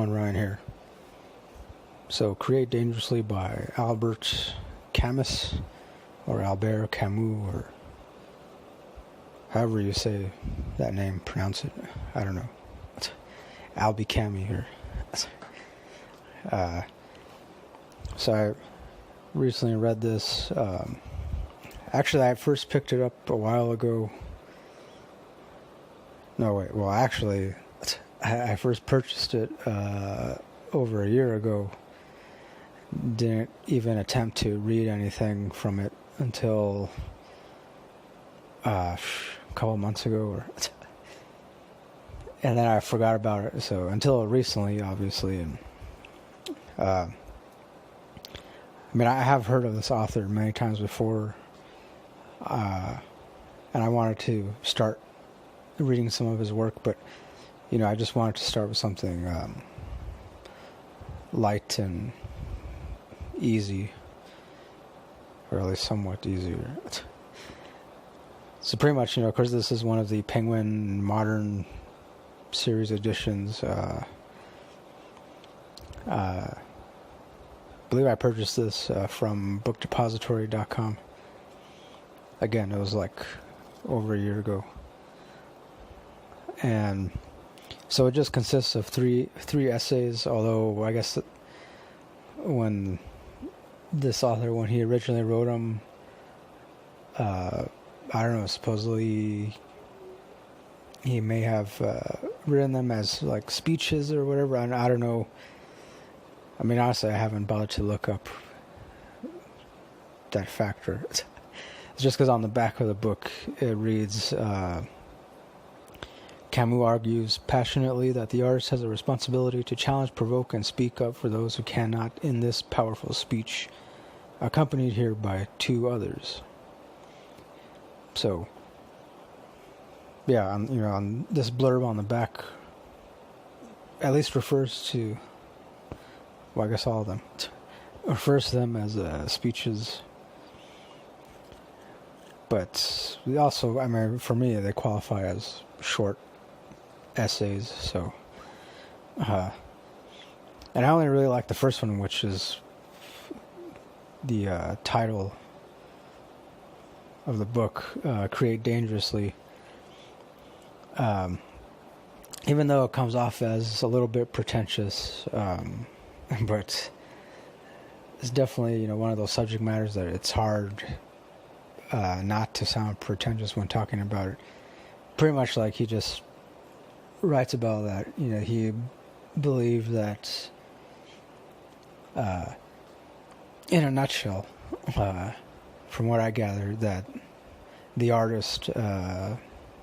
going Ryan here. So, Create Dangerously by Albert Camus, or Albert Camus, or however you say that name, pronounce it. I don't know. Albie Camus here. So I recently read this. Actually, I first picked it up a while ago. No, wait. Well, actually, I first purchased it over a year ago. Didn't even attempt to read anything from it until a couple months ago, and then I forgot about it. So until recently, obviously, and I mean, I have heard of this author many times before, and I wanted to start reading some of his work, but I just wanted to start with something light and easy, or at least somewhat easier. So pretty much, of course, this is one of the Penguin Modern Series editions. I believe I purchased this from bookdepository.com. Again, it was like over a year ago. And so it just consists of three essays, although I guess when he originally wrote them, I don't know, supposedly he may have written them as like speeches or whatever. I don't know. I mean, honestly, I haven't bothered to look up that factor. It's just because on the back of the book it reads, Camus argues passionately that the artist has a responsibility to challenge, provoke, and speak up for those who cannot in this powerful speech, accompanied here by two others. So, yeah, on this blurb on the back, at least refers to, well, I guess all of them, refers to them as speeches. But also, I mean, for me, they qualify as short essays. So, and I only really like the first one, which is the title of the book, Create Dangerously. Even though it comes off as a little bit pretentious, but it's definitely, one of those subject matters that it's hard not to sound pretentious when talking about it. Pretty much like he just writes about that, he believed that, in a nutshell, from what I gathered, that the artist,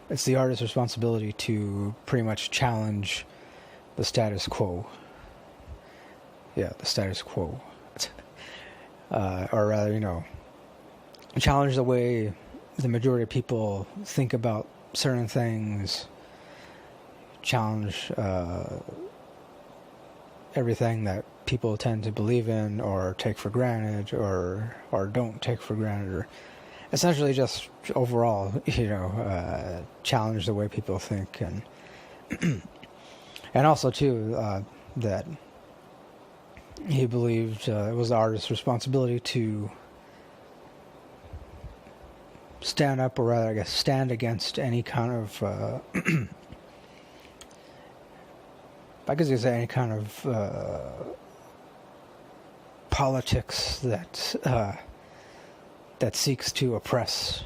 it's the artist's responsibility to pretty much challenge the status quo. Yeah, the status quo. Or rather, challenge the way the majority of people think about certain things, challenge everything that people tend to believe in or take for granted or don't take for granted, or essentially just overall, challenge the way people think, and and also too that he believed it was the artist's responsibility to stand up, or rather, I guess, stand against any kind of, I guess you could say any kind of politics that seeks to oppress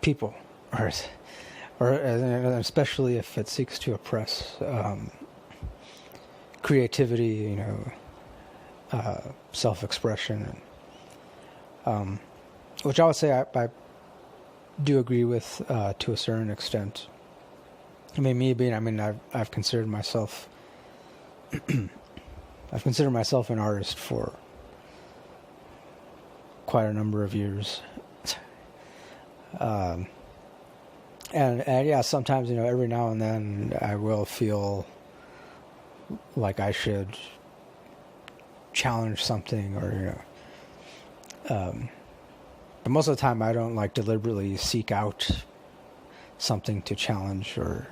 people, or especially if it seeks to oppress creativity, self-expression, and which I would say I do agree with to a certain extent. I mean, I've considered myself an artist for quite a number of years, and yeah, sometimes every now and then I will feel like I should challenge something, or but most of the time I don't deliberately seek out something to challenge, or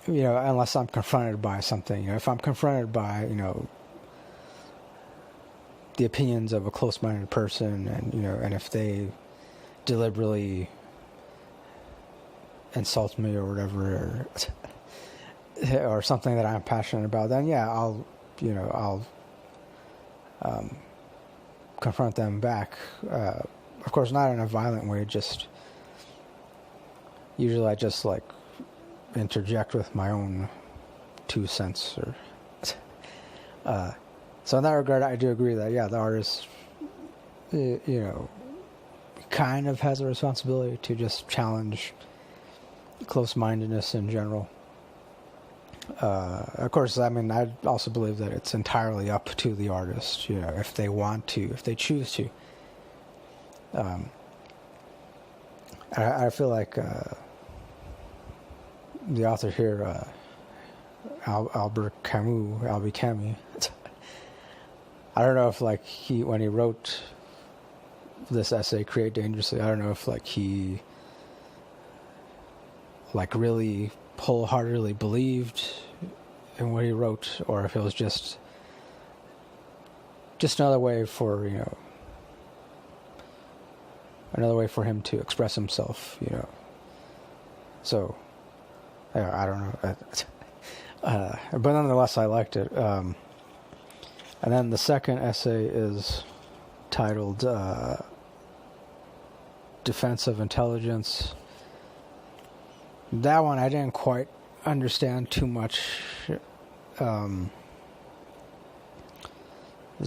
unless I'm confronted by something. If I'm confronted by, the opinions of a close-minded person, and if they deliberately insult me or whatever, or something that I'm passionate about, then yeah, I'll confront them back. Of course, not in a violent way. Usually I just like interject with my own 2 cents, or so in that regard, I do agree that the artist, kind of has a responsibility to just challenge close-mindedness in general. Of course, I also believe that it's entirely up to the artist, if they want to, if they choose to. I feel like the author here, Albert Camus, I don't know if when he wrote this essay, Create Dangerously, I don't know if he really wholeheartedly believed in what he wrote, or if it was just another way for him to express himself, so I don't know, but nonetheless I liked it. And then the second essay is titled Defense of Intelligence. That one I didn't quite understand too much.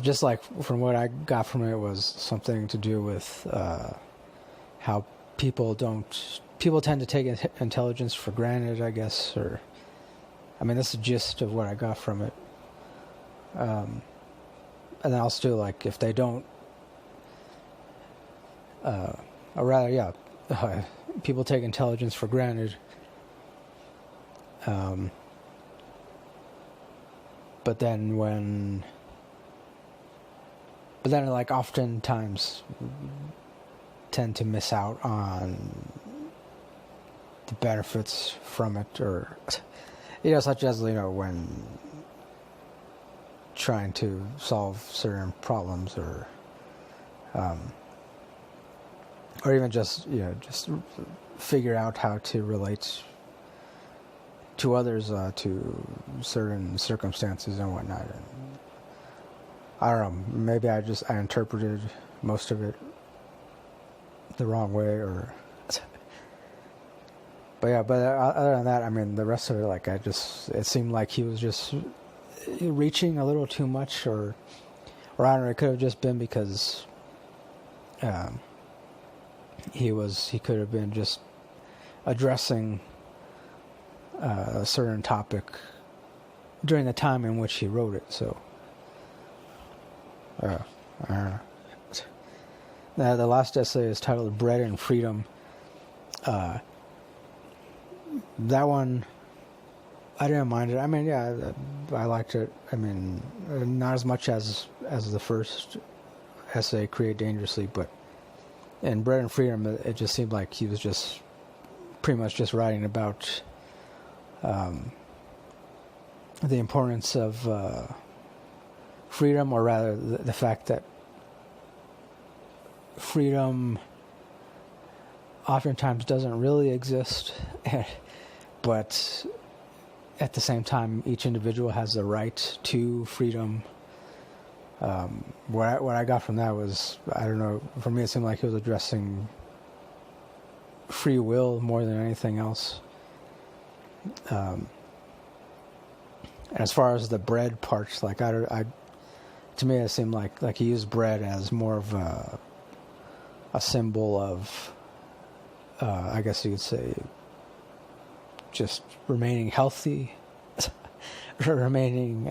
Just from what I got from it was something to do with how people tend to take intelligence for granted, I guess, or that's the gist of what I got from it. And then also if they don't, or rather, people take intelligence for granted. But then oftentimes tend to miss out on the benefits from it, or such as when trying to solve certain problems, or even just figure out how to relate to others, to certain circumstances and whatnot. And I don't know, maybe I interpreted most of it the wrong way, or but other than that, the rest of it, it seemed like he was just reaching a little too much, or I don't know, it could have just been because he could have been just addressing a certain topic during the time in which he wrote it. So I don't know. Now, the last essay is titled Bread and Freedom. That one, I didn't mind it. I liked it. Not as much as the first essay, Create Dangerously, but in Bread and Freedom, it just seemed like he was just pretty much just writing about the importance of freedom, or rather the fact that freedom oftentimes doesn't really exist, but at the same time each individual has the right to freedom. What I got from that was, I don't know, for me it seemed like he was addressing free will more than anything else. And as far as the bread parts, to me it seemed like he used bread as more of a symbol of, I guess you could say, just remaining healthy, remaining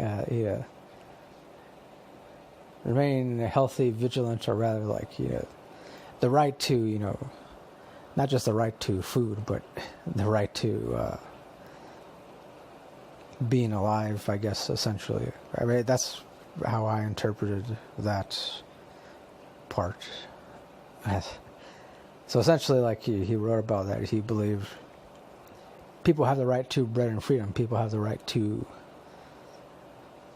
healthy, vigilant, or rather the right to, not just the right to food, but the right to being alive, I guess, essentially. That's how I interpreted that part. So essentially, he wrote about that. He believed people have the right to bread and freedom. People have the right to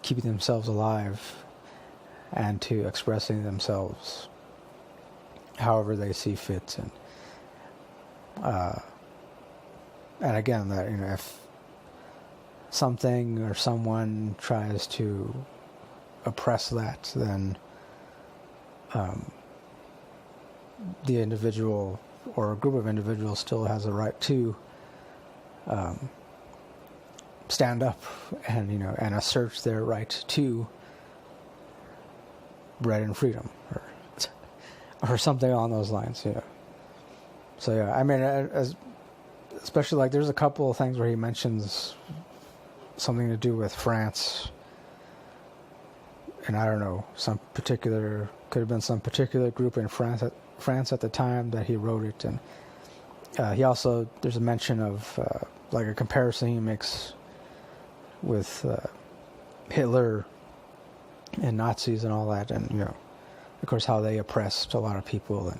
keeping themselves alive and to expressing themselves however they see fit. And again, that, if something or someone tries to oppress that, then the individual or a group of individuals still has a right to stand up and and assert their right to bread and freedom, or something along those lines. So yeah, I mean, especially like there's a couple of things where he mentions something to do with France, and I don't know, could have been some particular group in France at the time that he wrote it. And he also, there's a mention of like a comparison he makes with Hitler and Nazis and all that, and of course how they oppressed a lot of people.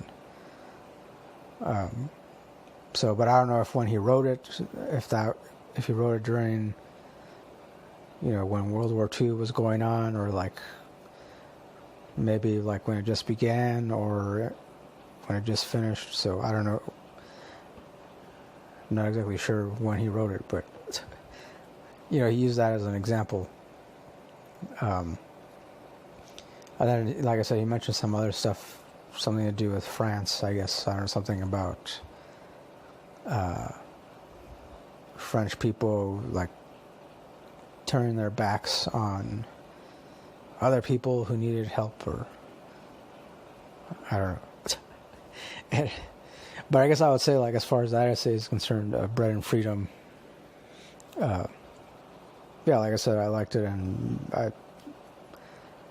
And so, but I don't know if when he wrote it, if he wrote it during when World War II was going on, or like maybe like when it just began, or when it just finished. So I don't know. I'm not exactly sure when he wrote it, but he used that as an example. And then, like I said, he mentioned some other stuff, something to do with France, I guess. I don't know, something about French people like turning their backs on other people who needed help, or I don't know. But I guess I would say, like, as far as that essay is concerned, Bread and Freedom, yeah, like I said, I liked it, and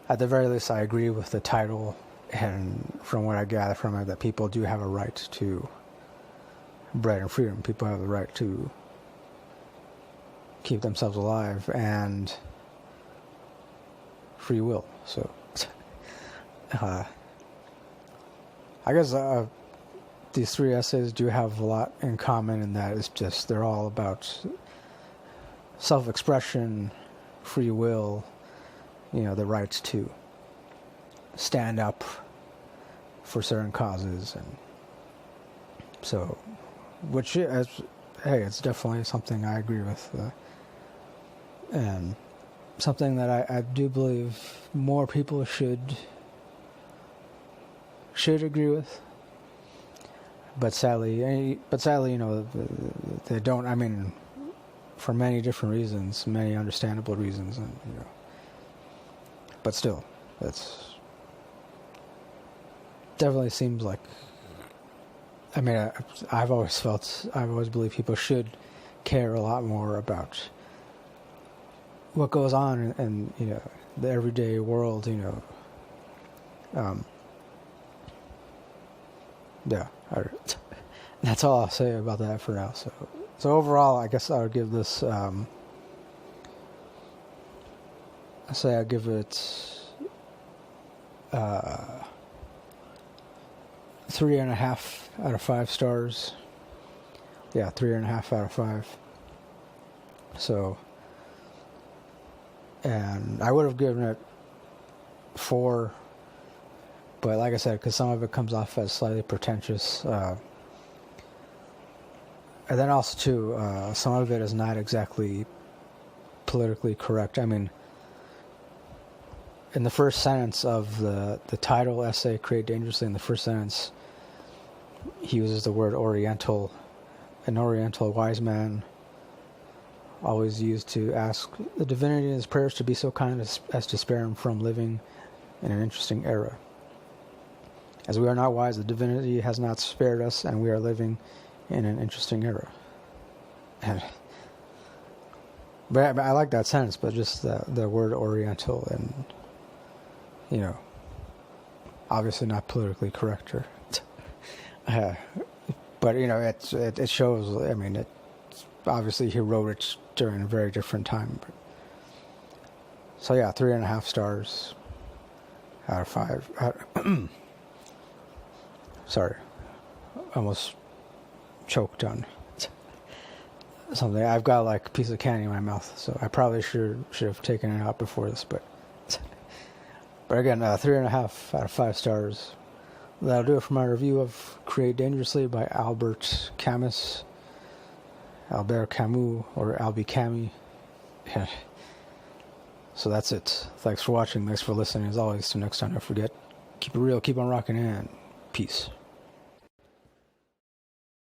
at the very least, I agree with the title, and from what I gather from it, that people do have a right to bread and freedom. People have the right to keep themselves alive and free will. So, I guess these three essays do have a lot in common, in that it's just they're all about self-expression, free will, the rights to stand up for certain causes. And so, which is, hey, it's definitely something I agree with, and something that I do believe more people should agree with. But sadly, they don't. I mean, for many different reasons, many understandable reasons, and but still, it's definitely seems like. I mean, I've always believed people should care a lot more about what goes on in the everyday world. Yeah, that's all I'll say about that for now. So overall, I guess I would give this. I say I give it 3.5 out of 5 stars. Yeah, 3.5 out of 5. So, and I would have given it 4. But like I said, because some of it comes off as slightly pretentious. And then also, too, some of it is not exactly politically correct. I mean, in the first sentence of the title essay, Create Dangerously, in the first sentence, he uses the word Oriental. An Oriental wise man always used to ask the divinity in his prayers to be so kind as to spare him from living in an interesting era. As we are not wise, the divinity has not spared us, and we are living in an interesting era. But I like that sentence, but just the word Oriental, and obviously not politically correct, but it shows. I mean, obviously he wrote it during a very different time. So yeah, 3.5 stars out of 5. Sorry, almost choked on something. I've got like a piece of candy in my mouth, so I probably should have taken it out before this, but again, 3.5 out of 5 stars. That'll do it for my review of Create Dangerously by Albert Camus, or Albie Camus. Yeah. So that's it. Thanks for watching. Thanks for listening. As always, till next time, don't forget, keep it real, keep on rocking, and peace.